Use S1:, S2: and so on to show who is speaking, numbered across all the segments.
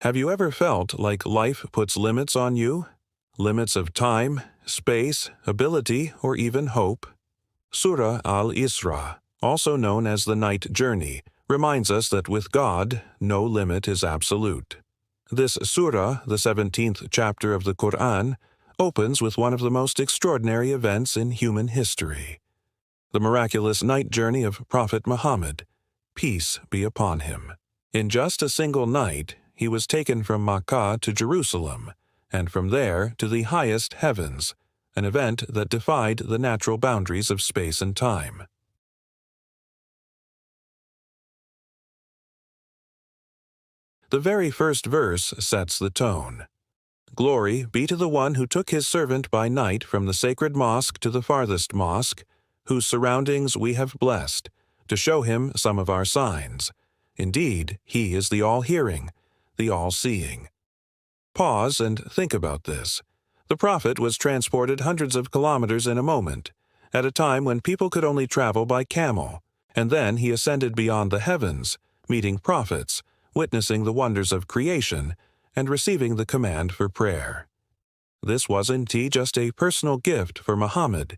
S1: Have you ever felt like life puts limits on you? Limits of time, space, ability, or even hope? Surah Al-Isra, also known as the Night Journey, reminds us that with God, no limit is absolute. This surah, the 17th chapter of the Quran, opens with one of the most extraordinary events in human history: the miraculous night journey of Prophet Muhammad, peace be upon him. In just a single night, he was taken from Makkah to Jerusalem, and from there to the highest heavens, an event that defied the natural boundaries of space and time. The very first verse sets the tone. Glory be to the one who took his servant by night from the sacred mosque to the farthest mosque, whose surroundings we have blessed, to show him some of our signs. Indeed, he is the all-hearing, the all-seeing. Pause and think about this. The prophet was transported hundreds of kilometers in a moment, at a time when people could only travel by camel, and then he ascended beyond the heavens, meeting prophets, witnessing the wonders of creation, and receiving the command for prayer. This wasn't just a personal gift for Muhammad.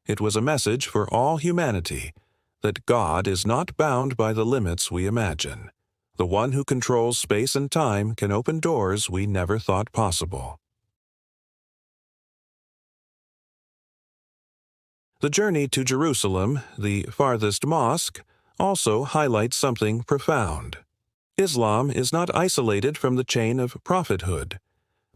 S1: It was a message for all humanity that God is not bound by the limits we imagine. The one who controls space and time can open doors we never thought possible. The journey to Jerusalem, the farthest mosque, also highlights something profound. Islam is not isolated from the chain of prophethood.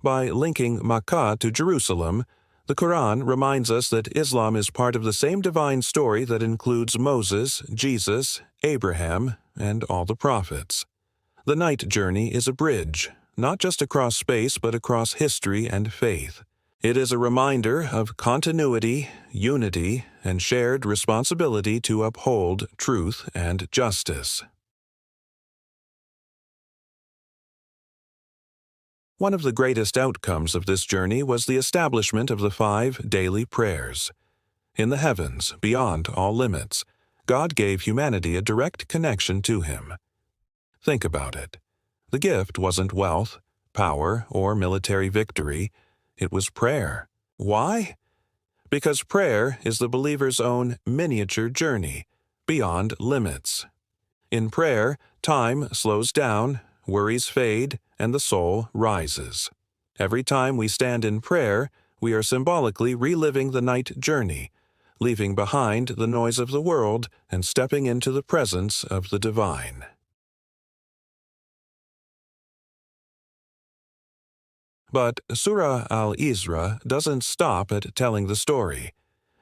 S1: By linking Makkah to Jerusalem, the Quran reminds us that Islam is part of the same divine story that includes Moses, Jesus, Abraham, and all the prophets. The night journey is a bridge, not just across space but across history and faith. It is a reminder of continuity, unity, and shared responsibility to uphold truth and justice. One of the greatest outcomes of this journey was the establishment of the 5 daily prayers. In the heavens, beyond all limits, God gave humanity a direct connection to Him. Think about it. The gift wasn't wealth, power, or military victory. It was prayer. Why? Because prayer is the believer's own miniature journey, beyond limits. In prayer, time slows down, worries fade, and the soul rises. Every time we stand in prayer, we are symbolically reliving the night journey, leaving behind the noise of the world and stepping into the presence of the divine. But Surah Al-Isra doesn't stop at telling the story.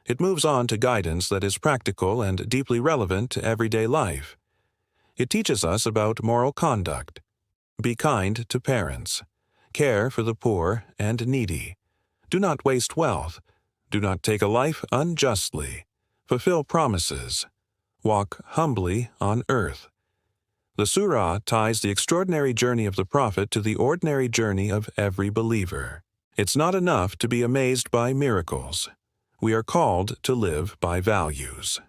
S1: It moves on to guidance that is practical and deeply relevant to everyday life. It teaches us about moral conduct. Be kind to parents. Care for the poor and needy. Do not waste wealth. Do not take a life unjustly. Fulfill promises. Walk humbly on earth. The surah ties the extraordinary journey of the prophet to the ordinary journey of every believer. It's not enough to be amazed by miracles. We are called to live by values.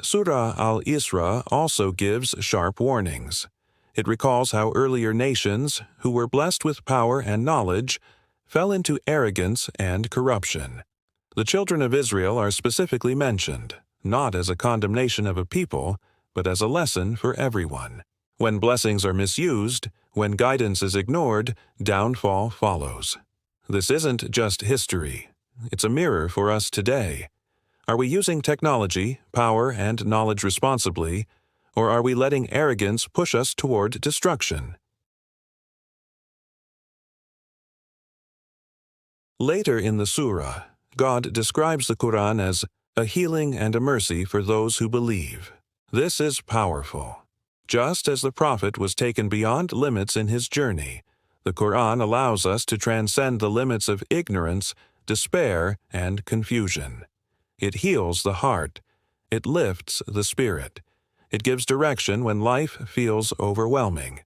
S1: Surah Al-Isra also gives sharp warnings. It recalls how earlier nations, who were blessed with power and knowledge, fell into arrogance and corruption. The children of Israel are specifically mentioned, not as a condemnation of a people, but as a lesson for everyone. When blessings are misused, when guidance is ignored, downfall follows. This isn't just history. It's a mirror for us today. Are we using technology, power, and knowledge responsibly, or are we letting arrogance push us toward destruction? Later in the surah, God describes the Quran as a healing and a mercy for those who believe. This is powerful. Just as the prophet was taken beyond limits in his journey, the Quran allows us to transcend the limits of ignorance, despair, and confusion. It heals the heart. It lifts the spirit. It gives direction when life feels overwhelming.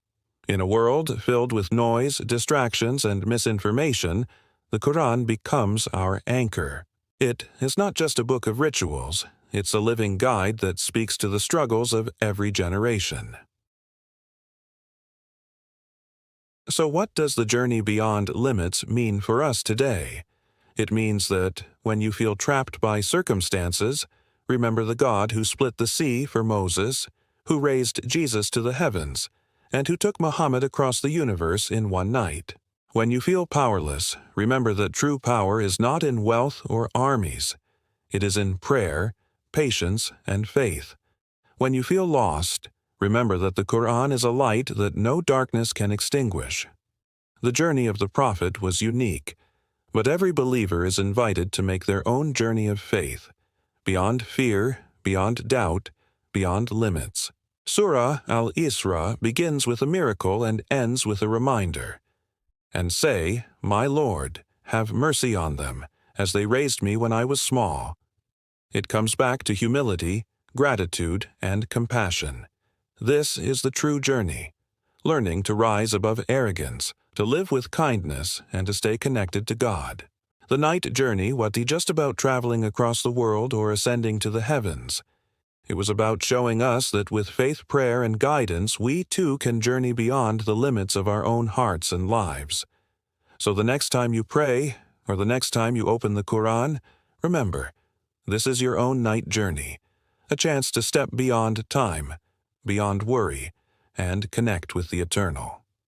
S1: In a world filled with noise, distractions, and misinformation, the Quran becomes our anchor. It is not just a book of rituals. It's a living guide that speaks to the struggles of every generation. So what does the journey beyond limits mean for us today? It means that when you feel trapped by circumstances, remember the God who split the sea for Moses, who raised Jesus to the heavens, and who took Muhammad across the universe in one night. When you feel powerless, remember that true power is not in wealth or armies. It is in prayer, patience, and faith. When you feel lost, remember that the Quran is a light that no darkness can extinguish. The journey of the Prophet was unique, but every believer is invited to make their own journey of faith, beyond fear, beyond doubt, beyond limits. Surah Al-Isra begins with a miracle and ends with a reminder. And say, "My Lord, have mercy on them, as they raised me when I was small." It comes back to humility, gratitude, and compassion. This is the true journey, learning to rise above arrogance, to live with kindness, and to stay connected to God. The night journey wasn't just about traveling across the world or ascending to the heavens. It was about showing us that with faith, prayer, and guidance, we too can journey beyond the limits of our own hearts and lives. So the next time you pray, or the next time you open the Quran, remember, this is your own night journey, a chance to step beyond time, beyond worry, and connect with the eternal.